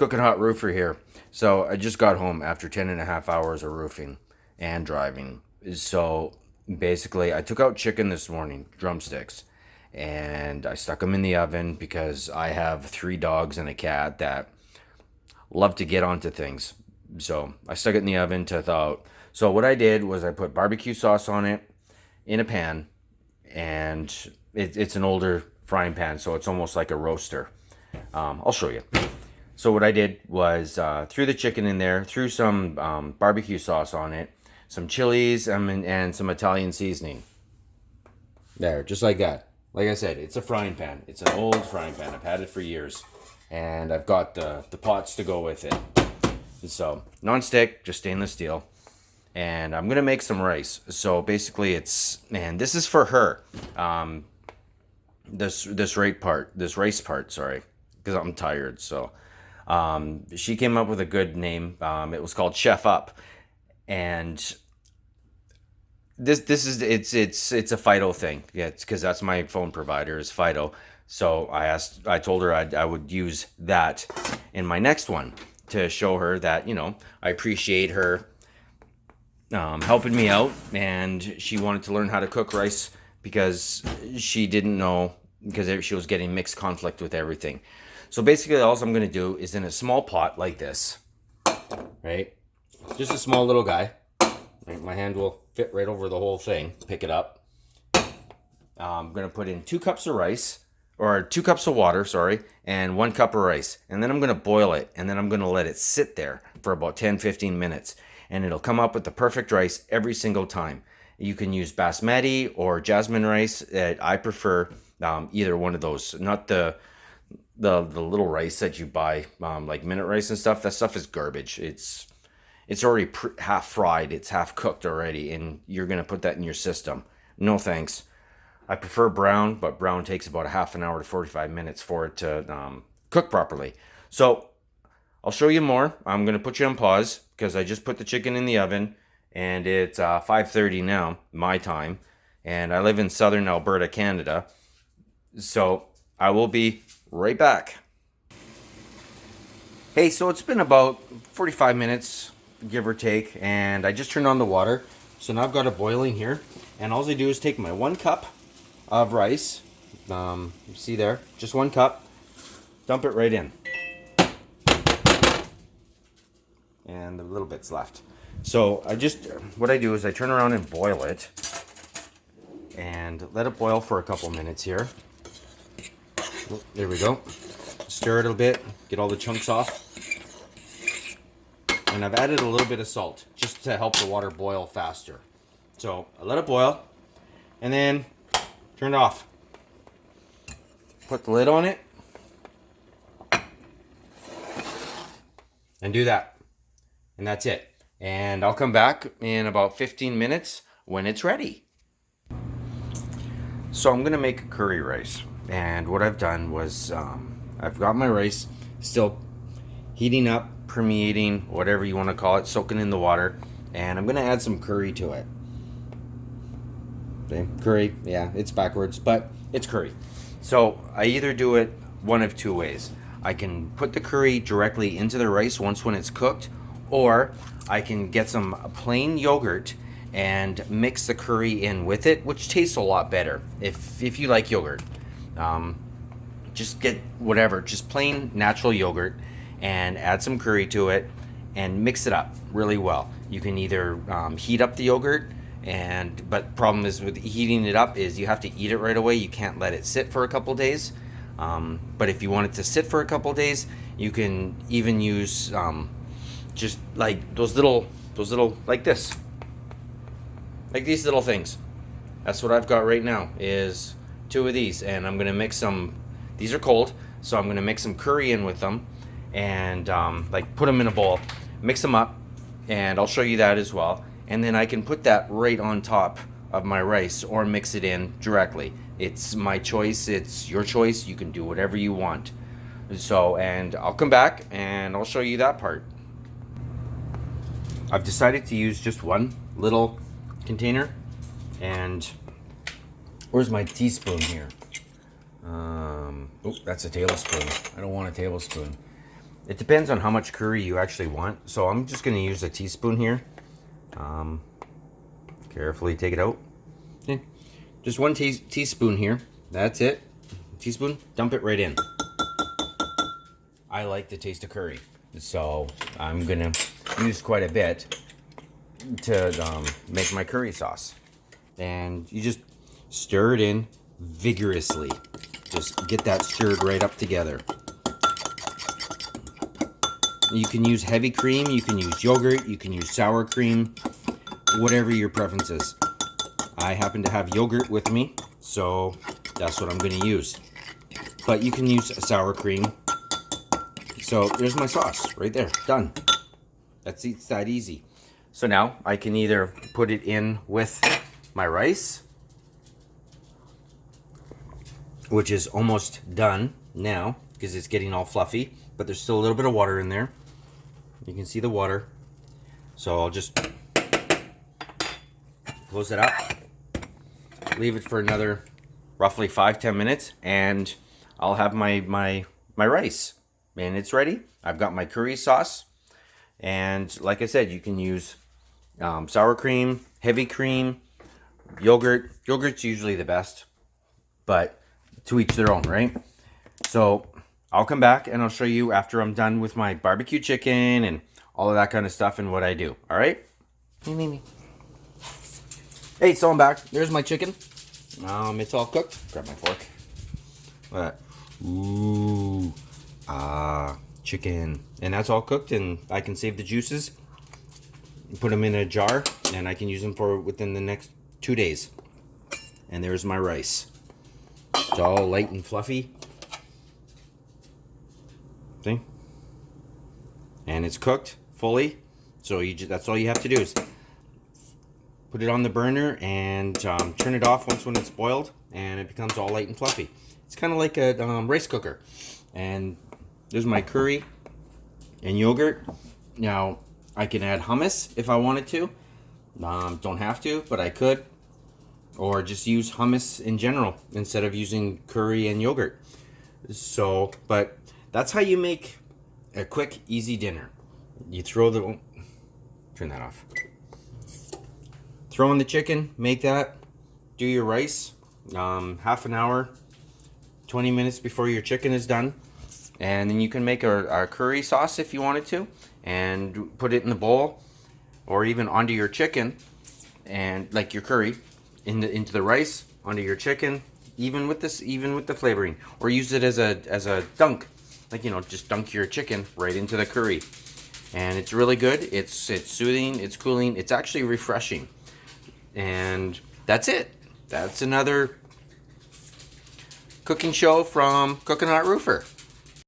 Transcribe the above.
Cooking hot roofer here. So I just got home after 10.5 hours of roofing and driving. So basically, I took out chicken this morning, drumsticks, and I stuck them in the oven because I have 3 dogs and a cat that love to get onto things. So I stuck it in the oven to thaw out. So what I did was I put barbecue sauce on it in a pan, and it's an older frying pan, so it's almost like a roaster. I'll show you. So what I did was threw the chicken in there, threw some barbecue sauce on it, some chilies, and some Italian seasoning. There, just like that. Like I said, it's a frying pan. It's an old frying pan. I've had it for years. And I've got the pots to go with it. So, non-stick, just stainless steel. And I'm going to make some rice. So basically and this is for her. This rice part, sorry. Because I'm tired, so... she came up with a good name. It was called Chef Up, and it's a Fido thing. Yeah, it's because that's my phone provider is Fido. So I told her I would use that in my next one to show her that I appreciate her helping me out, and she wanted to learn how to cook rice because she didn't know because she was getting mixed conflict with everything. So basically all I'm going to do is in a small pot like this, right? Just a small little guy. Right? My hand will fit right over the whole thing. Pick it up. I'm going to put in 2 cups of rice, or 2 cups of water, sorry, and 1 cup of rice. And then I'm going to boil it, and then I'm going to let it sit there for about 10-15 minutes. And it'll come up with the perfect rice every single time. You can use basmati or jasmine rice. I prefer either one of those, not the little rice that you buy, like minute rice and stuff. That stuff is garbage. It's already half fried. It's half cooked already, and you're gonna put that in your system. No thanks. I prefer brown, but brown takes about a half an hour to 45 minutes for it to cook properly. So I'll show you more. I'm gonna put you on pause because I just put the chicken in the oven, and it's 5:30 now, my time, and I live in southern Alberta, Canada. So I will be right back. Hey, so it's been about 45 minutes, give or take, and I just turned on the water. So now I've got it boiling here, and all I do is take my 1 cup of rice. You see there, just 1 cup. Dump it right in, and the little bit's left. So what I do is I turn around and boil it, and let it boil for a couple minutes here. There we go. Stir it a bit, get all the chunks off. And I've added a little bit of salt just to help the water boil faster. So I let it boil and then turn it off. Put the lid on it and do that. And that's it. And I'll come back in about 15 minutes when it's ready. So I'm going to make a curry rice. And what I've done was I've got my rice still heating up, permeating, whatever you want to call it, soaking in the water. And I'm going to add some curry to it. Okay, curry, yeah, it's backwards, but it's curry. So I either do it one of 2 ways. I can put the curry directly into the rice when it's cooked, or I can get some plain yogurt and mix the curry in with it, which tastes a lot better if you like yogurt. Just get whatever, just plain natural yogurt, and add some curry to it and mix it up really well. You can either heat up the yogurt, but problem is with heating it up is you have to eat it right away. You can't let it sit for a couple days. But if you want it to sit for a couple days, you can even use just like those little like this, like these little things. That's what I've got right now is 2 of these, and I'm gonna mix some. These are cold, so I'm gonna mix some curry in with them, and like put them in a bowl, mix them up, and I'll show you that as well. And then I can put that right on top of my rice or mix it in directly. It's my choice. It's your choice. You can do whatever you want. So, and I'll come back and I'll show you that part. I've decided to use just one little container, and where's my teaspoon here? Oh, that's a tablespoon. I don't want a tablespoon. It depends on how much curry you actually want. So I'm just going to use a teaspoon here. Carefully take it out. Okay. Just one teaspoon here. That's it. Teaspoon. Dump it right in. I like the taste of curry, so I'm going to use quite a bit to make my curry sauce. And you just stir it in vigorously. Just get that stirred right up together. You can use heavy cream, you can use yogurt, you can use sour cream, whatever your preference is. I happen to have yogurt with me, so that's what I'm going to use. But you can use sour cream. So there's my sauce right there, done. It's that easy. So now I can either put it in with my rice, which is almost done now because it's getting all fluffy, but there's still a little bit of water in there. You can see the water. So I'll just close it up, leave it for another roughly 5-10 minutes, and I'll have my rice. And it's ready. I've got my curry sauce. And like I said, you can use sour cream, heavy cream, yogurt. Yogurt's usually the best, but to each their own, right? So I'll come back and I'll show you after I'm done with my barbecue chicken and all of that kind of stuff and what I do. All right? Hey, so I'm back. There's my chicken. It's all cooked. Grab my fork. Ooh. Chicken. And that's all cooked, and I can save the juices, put them in a jar, and I can use them for within the next 2 days. And there's my rice. It's all light and fluffy. See? And it's cooked fully. So that's all you have to do is put it on the burner and turn it off when it's boiled, and it becomes all light and fluffy. It's kind of like a rice cooker. And there's my curry and yogurt. Now, I can add hummus if I wanted to. Don't have to, but I could. Or just use hummus in general instead of using curry and yogurt. So, but that's how you make a quick, easy dinner. You turn that off. Throw in the chicken, make that, do your rice, half an hour, 20 minutes before your chicken is done. And then you can make a curry sauce if you wanted to, and put it in the bowl, or even onto your chicken, and like your curry, into the rice, onto your chicken, even with the flavoring, or use it as a dunk, like, just dunk your chicken right into the curry, and it's really good. It's soothing, it's cooling, it's actually refreshing, and that's it. That's another cooking show from Coconut Roofer.